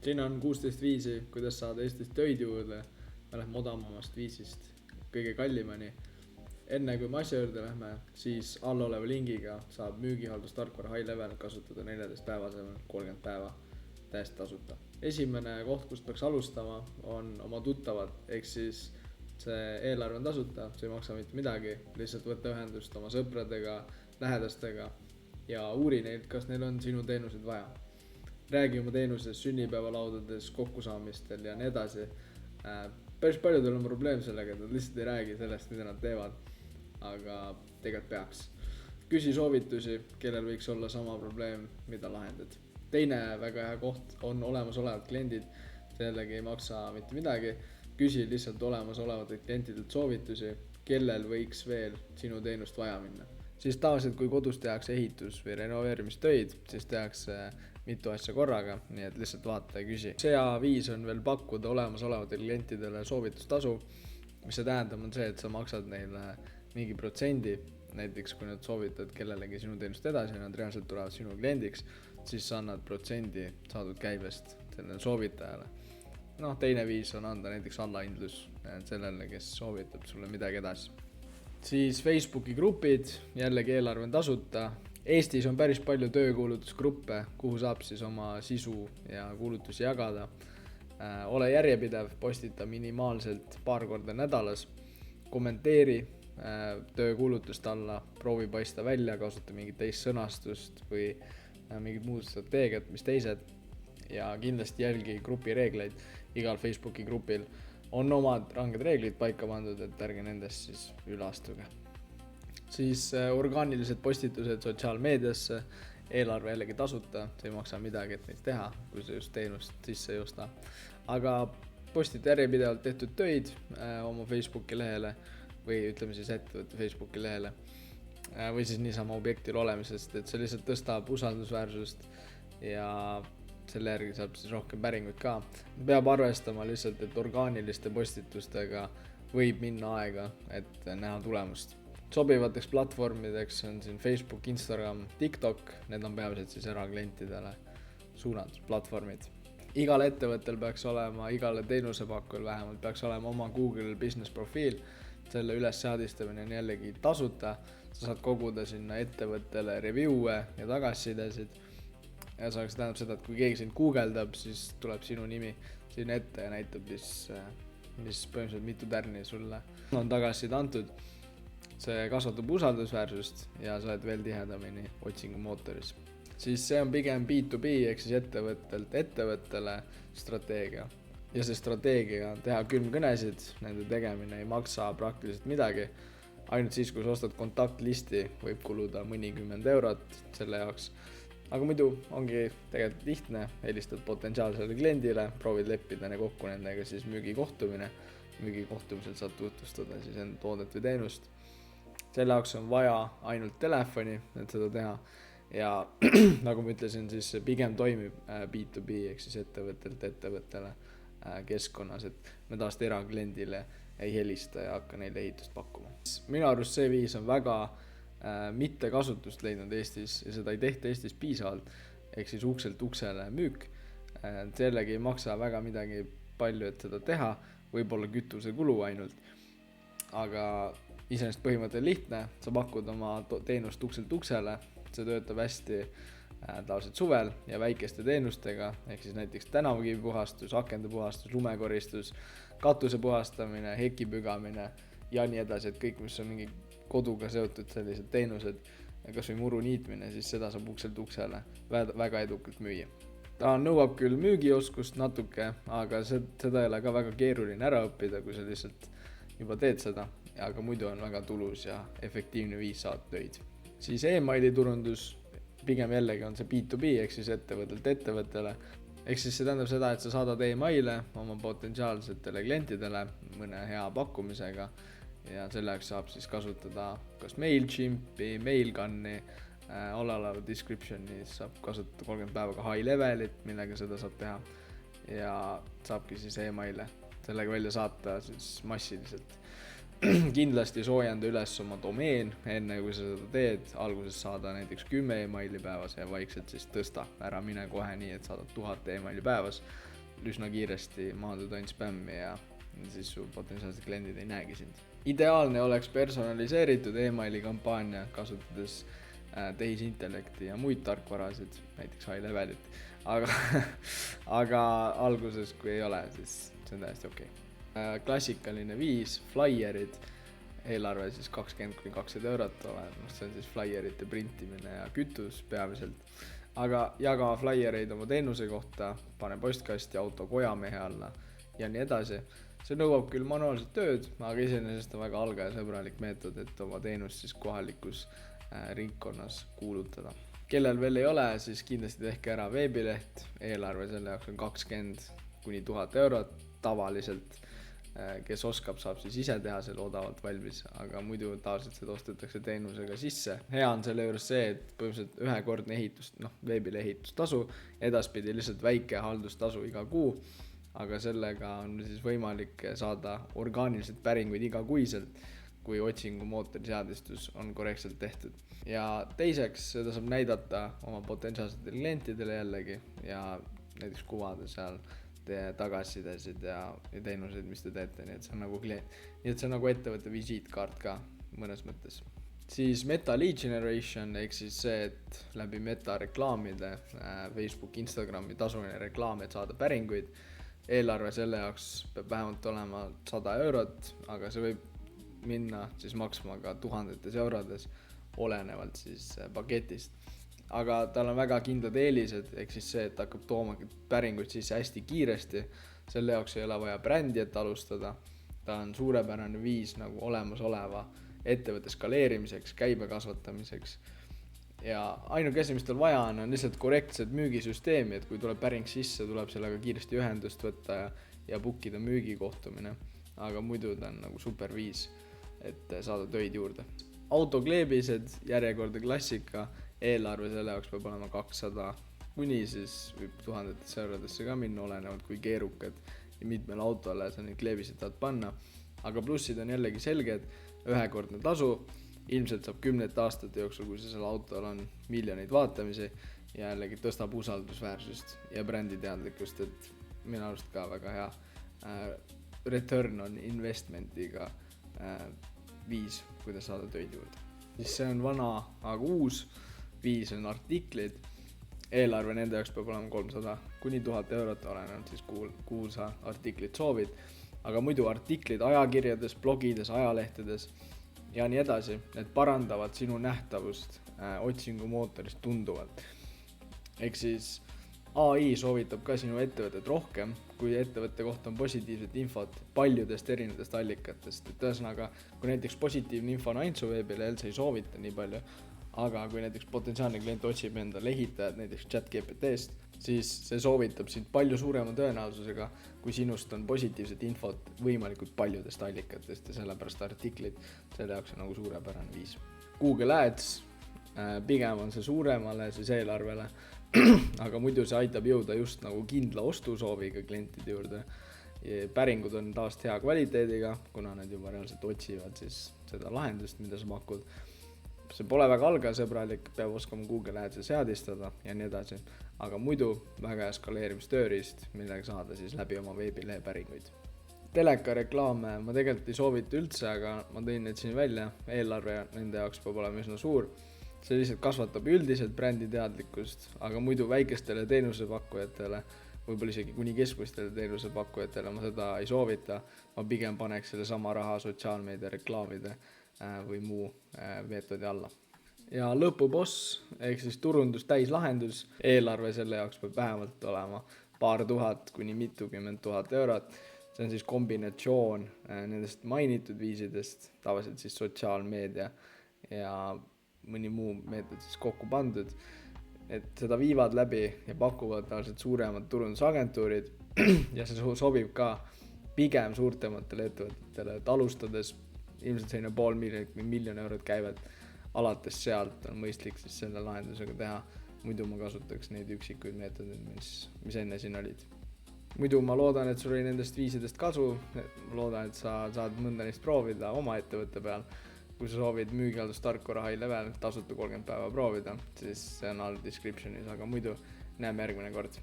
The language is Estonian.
Siin on 16 viisi, kuidas saada Eestis töid juurde. Me lähme odavamast viisist kõige kallimani. Enne kui me asja juurde lähme, siis all oleva lingiga saab müügihaldustarkvara high level kasutada 14 päeva asemel 30 päeva täiesti tasuta. Esimene koht, kust peaks alustama, on oma tuttavad, ehk siis see eelarve on tasuta, see ei maksa mitte midagi, lihtsalt võtta ühendust oma sõpradega, lähedastega ja uuri neid, kas neil on sinu teenuseid vaja. Räägi oma teenusest, sünnipäevalaudades, kokkusaamistel ja nii edasi. Päris paljudel on probleem sellega, et nad lihtsalt ei räägi sellest, mida nad teevad, aga tegelikult peaks. Küsi soovitusi, kellel võiks olla sama probleem, mida lahendad. Teine väga hea koht on olemasolevad kliendid, sellegi ei maksa mitte midagi. Küsi lihtsalt olemasolevatelt klientidelt soovitusi, kellel võiks veel sinu teenust vaja minna. Siis tavaliselt, kui kodus tehakse ehitus- või renoveerimistöid, siis tehakse mitu asja korraga, nii et lihtsalt vaata ja küsi. CA5 on veel pakkuda olemasolevatele klientidele soovitustasu, mis see tähendab on see, et sa maksad neile mingi protsendi, näiteks kui nad soovitad kellelegi sinu teenust edasi ja nad reaalselt tulevad sinu kliendiks, siis sa annad protsendi saadud käibest sellele soovitajale. Teine viis on anda näiteks allahindlus sellele, kes soovitab sulle midagi edasi. Siis Facebooki grupid, jällegi eelarve on tasuta. Eestis on päris palju töökuulutusgruppe, kuhu saab siis oma sisu ja kuulutusi jagada. Ole järjepidev, postita minimaalselt paar korda nädalas, kommenteeri töökuulutust alla, proovi paista välja, kasuta mingit teist sõnastust või mingit muud strateegiat, mis teised, ja kindlasti jälgi grupi reegleid. Igal Facebooki grupil on omad ranged reeglid paika pandud, et ärge nendest siis üle astuge. Siis orgaanilised postitused sotsiaalmeediasse, eelarve jällegi tasuta, see ei maksa midagi, et neid teha, kui sa just teenust sisse ei osta. Aga postita järjepidevalt tehtud töid oma Facebooki lehele või ütleme siis ettevõtte Facebooki lehele või siis niisama objektil olemisest, et see lihtsalt tõstab usaldusväärsust ja selle järgi saab siis rohkem päringuid ka. Peab arvestama lihtsalt, et orgaaniliste postitustega võib minna aega, et näha tulemust. Sobivateks platvormideks on siin Facebook, Instagram, TikTok, need on peamiselt siis eraklientidele suunatud platvormid. Igal ettevõttel peaks olema, igale teenusepakkujal vähemalt peaks olema oma Google Business profiil, selle üles seadistamine on jällegi tasuta, sa saad koguda sinna ettevõttele review'e ja tagasisidesid. Ja see tähendab seda, et kui keegi sind guugeldab, siis tuleb sinu nimi siin ette ja näitab, mis põhimõtteliselt mitu tärni sulle on tagasiside antud. See kasvatab usaldusväärsust ja sa oled veel tihedamini otsingumootoris. Siis see on pigem B2B ehk siis ettevõttelt ettevõttele strateegia. Ja see strateegia on teha külmkõnesid, nende tegemine ei maksa praktiliselt midagi. Ainult siis, kui sa ostad kontaktlisti, võib kuluda mõnikümmend eurot selle jaoks. Aga muidu ongi tegelikult lihtne, helistad potentsiaalsele kliendile, proovid leppida kokku nendega siis müügikohtumine. Müügikohtumisel saad tutvustada siis enda toodet või teenust. Selle jaoks on vaja ainult telefoni, et seda teha. Ja nagu ma ütlesin, siis pigem toimib B2B ehk siis ettevõttelt ettevõttele keskkonnas, et me taast erakliendile ei helista ja hakka neile ehitust pakkuma. Minu arust see viis on väga mitte kasutust leidnud Eestis ja seda ei tehta Eestis piisavalt, ehk siis ukselt uksele müük. Sellegi ei maksa väga midagi palju, et seda teha, võib-olla kütuse kulu ainult, aga iseenesest põhimõte on lihtne, sa pakud oma teenust ukselt uksele, see töötab hästi tavaliselt suvel ja väikeste teenustega, ehk siis näiteks tänavakivi puhastus, akende puhastus, lumekoristus, katuse puhastamine, heki pügamine ja nii edasi, et kõik, mis on mingi koduga seotud sellised teenused, kas või muru niitmine, siis seda saab ukselt uksele väga edukalt müüa. Ta nõuab küll müügioskust natuke, aga seda ei ole ka väga keeruline ära õppida, kui sa lihtsalt juba teed seda, aga muidu on väga tulus ja efektiivne viis saada töid. Siis e-maili turundus, pigem jällegi on see B2B ehk siis ettevõttelt ettevõttele. Ehk siis see tähendab seda, et sa saadad e-maile oma potentsiaalsetele klientidele mõne hea pakkumisega ja selleks saab siis kasutada kas MailChimpi, Mailgunni, oleva descriptioni saab kasutada 30 päevaga high levelit, millega seda saab teha ja saabki siis e-maile sellega välja saata siis massiliselt. Kindlasti soojenda üles oma domeen, enne kui sa seda teed, alguses saada näiteks 10 e-maili päevas ja vaikselt siis tõsta, ära mine kohe nii, et saadad 1000 e-maili päevas. üsna kiiresti maanduda ainult spämmi ja siis su potentsiaalsed kliendid ei näegi sind. Ideaalne oleks personaliseeritud emaili kampaania, kasutades tehisintellekti ja muid tarkvarasid, näiteks high levelit, aga alguses kui ei ole, siis see on täiesti okei. Klassikaline 5, flyierid, eelarve siis 20–200 eurot olen, see on siis flyerite printimine ja kütus peamiselt, aga jaga flyereid oma teenuse kohta, pane postkasti auto kojamehe alla ja nii edasi. See nõuab küll manuaalset tööd, aga iseenesest on väga algajasõbralik meetod, et oma teenust siis kohalikus ringkonnas kuulutada. Kellel veel ei ole, siis kindlasti tehke ära veebileht, eelarve selle jaoks on 20–1000 eurot tavaliselt. Kes oskab, saab siis ise teha selle odavalt valmis, aga muidu tavaliselt seda ostetakse teenusega sisse. Hea on selle juures see, et põhimõtteliselt ühekordne ehitus, veebile ehitustasu, edaspidi lihtsalt väike haldustasu iga kuu, aga sellega on siis võimalik saada orgaaniliselt päringuid igakuiselt, kui otsingumootori seadistus on korrektselt tehtud. Ja teiseks, seda saab näidata oma potentsiaalsetele klientidele jällegi ja näiteks kuvada seal teie tagasisidesid ja teenuseid, mis te teete, nii et see on nagu ettevõtte visiitkaart ka mõnes mõttes. Siis Meta Lead Generation ehk siis see, et läbi Meta reklaamide, Facebook, Instagrami tasuline reklaam, et saada päringuid. Eelarve selle jaoks peab vähemalt olema 100 eurot, aga see võib minna siis maksma ka tuhandetes eurodes, olenevalt siis paketist. Aga tal on väga kindlad eelised, ehk siis see, et hakkab tooma päringuid sisse hästi kiiresti, selle jaoks ei ole vaja brändi, et alustada. Ta on suurepärane viis nagu olemasoleva ettevõtte skaleerimiseks, käibe kasvatamiseks. Ja ainuke asi, mis tal vaja on lihtsalt korrektsed müügisüsteemi, et kui tuleb päring sisse, tuleb sellega kiiresti ühendust võtta ja bookida müügikohtumine. Aga muidu ta on nagu super viis, et saada töid juurde. Autokleebised, järjekordne klassika, eelarve selle jaoks peab olema 200 kuni siis võib tuhandetes eurodesse ka minna, olenevalt kui keerukad ja mitmel autole sa neid kleebisid tahad panna. Aga plussid on jällegi selged, ühekordne tasu, ilmselt saab 10 aastate jooksul, kui seal autol on miljoneid vaatamisi ja jällegi tõstab usaldusväärsust ja bränditeadlikkust, et minu arust ka väga hea return on investmentiga viis, kuidas saada töid juurde. Siis see on vana, aga uus. 5 on artiklid, eelarve nende jaoks peab olema 300 kuni 1000 eurot, olenevalt siis kuhu sa artiklit soovid, aga muidu artiklid ajakirjades, blogides, ajalehtedes ja nii edasi, need parandavad sinu nähtavust otsingumootoris tunduvalt. Ehk siis AI soovitab ka sinu ettevõtet rohkem, kui ettevõtte kohta on positiivset infot paljudest erinevatest allikatest, et ühesõnaga, kui näiteks positiivne info on ainult su veebilehel, see ei soovita nii palju. Aga kui näiteks potentsiaalne klient otsib endale ehitajad näiteks ChatGPT-st, siis see soovitab sind palju suurema tõenäosusega, kui sinust on positiivset infot võimalikult paljudest allikatest ja sellepärast artiklid selle jaoks on nagu suurepärane viis. Google Ads, pigem on see suuremale siis eelarvele, aga muidu see aitab jõuda just nagu kindla ostusooviga klientide juurde. Päringud on taast hea kvaliteediga, kuna nad juba reaalselt otsivad siis seda lahendust, mida sa pakud. See pole väga algajasõbralik, peab oskama Google Ads'i seadistada ja nii edasi, aga muidu väga hea skaleerimistööriist, millega saada siis läbi oma veebilehe päringuid. Teleka reklaame ma tegelikult ei soovita üldse, aga ma tõin need siin välja, eelarve nende jaoks peab olema üsna suur. See lihtsalt kasvatab üldiselt brändi teadlikkust, aga muidu väikestele teenusepakkujatele, võib-olla isegi kuni keskmistele teenusepakkujatele ma seda ei soovita, ma pigem paneks selle sama raha sotsiaalmeedia reklaamide või muu meetodi alla. Ja lõpuboss, ehk siis turundus täislahendus, eelarve selle jaoks peab vähemalt olema paar tuhat kuni mitukümmend tuhat eurot. See on siis kombinatsioon nendest mainitud viisidest, tavaliselt siis sotsiaalmeedia ja mõni muu meetod siis kokku pandud. Et seda viivad läbi ja pakuvad tavaliselt suuremad turundusagentuurid ja see sobib ka pigem suurtematele ettevõtetele, et alustades ilmselt selline 500 000 või 1 000 000 eurot käivad, alates sealt on mõistlik siis selle lahendusega teha. Muidu ma kasutaks neid üksikuid meetodid, mis enne siin olid. Muidu ma loodan, et sul oli nendest viisidest kasu, ma loodan, et sa saad mõnda neist proovida oma ettevõtte peal. Kui sa soovid müügihaldustarkvara high level, tasuta 30 päeva proovida, siis see on all descriptionis, aga muidu näeme järgmine kord.